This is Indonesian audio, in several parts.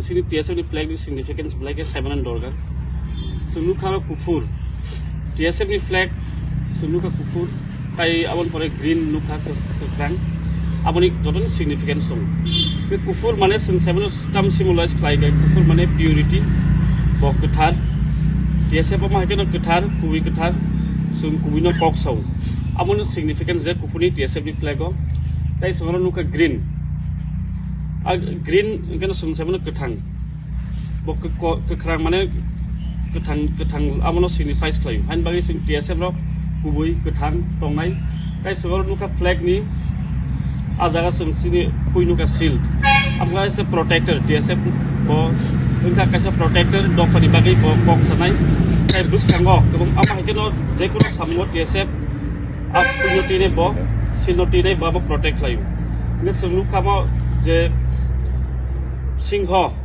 Sini TSF ni flag ni significance flag ke 7 and dollar. Sunu kara kufur. TSF ni flag sunu ka kufur. Kai abon pore green nu ka kerang. Abon ik joton significance song. Ke kufur mane sun 7 stam symbolize klai ga kufur mane purity. Bok ketar. TSF ma ke no ketar kuwi ketar. Sun kuwi no kok sau. Abon significance je kufur ni TSF ni flag go. Tai sungaro nu ka green. Green kan sung seven ketang, bok kekerang mana ketang amono signifies klaim. Han bagi sing TSF lo kubui ketang tongai. Kai seorang nuka flag ni ajaga sung sini kui nuka shield. Amga se protector TSF bo nuka kaisa protector dog pani bagi bo kok sanai. Kai bus kango kebong ama hekeno jekuno samgo TSF ap punya tine bo sinotine bo protect klaim. Ini sung nuka mo je Singho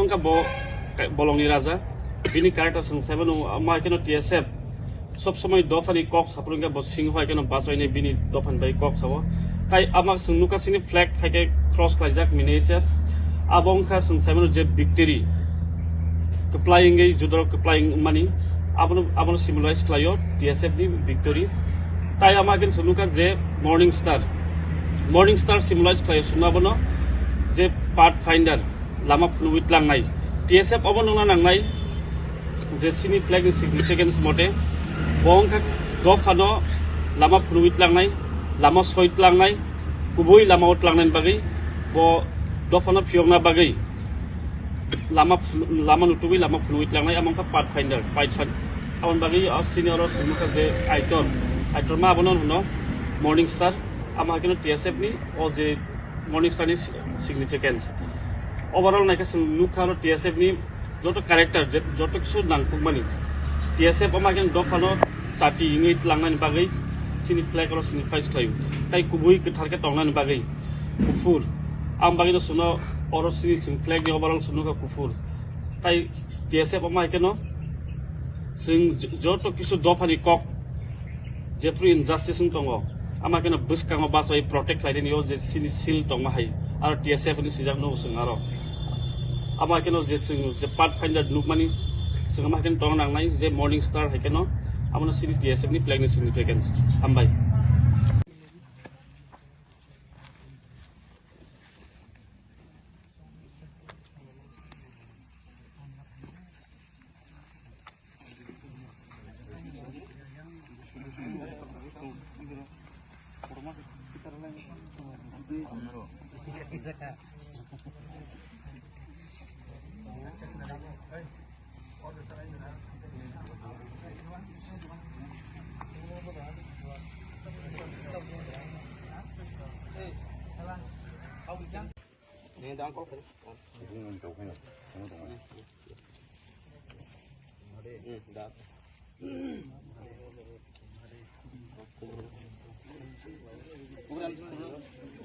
ka bolongni raja bini character sung 7 ma keno TSF sob somoy dofani kok sapurung ka bo singho keno basoi ne bini dofan bai kok sawo kai ama sung nuka sini flag khake cross klajak miniature abong kha sung 7 je victory keplying ge judor keplying mani abono symbolize klayo TSF di victory tai ama ken sung nuka je morning star symbolize klayo sunabono je pathfinder lama fluid langnai TSF abono nangnai je sini flag significance mote bongka dofano lama fluid langnai lama soit langnai kubui lama out langnai bagai bo dofano phiongna bagai lama nutubi lama fluid langnai amongka pathfinder amon bagai senior sumuka je aitor ma abono no morning star ama keno TSF ni o je morning star ni significance overall naika nuka lo TSF ni joto character joto kisu nangpuk mani TSF amagen dofano chati ingit langnan bagai sini flag lo signifies klaim tai kubui ketar ke tongnan bagai kufur am bagai no suno oro sini sing flag ni overall suno ka kufur tai TSF amagen no sing joto kisu dofani kok jefri injustice tongo amagen no buskang basai protect lain yo je sini sil tong mahai ar TSF ni sijak no sengaro ama keno je sing je pathfinder nukmani sengama ken tong nang nai je morning star hekeno amona sini TSF ni flag ni significance ambai Ini dah kau kan? Ini tahu kan? Kamu tahu kan? Dah. Kurang.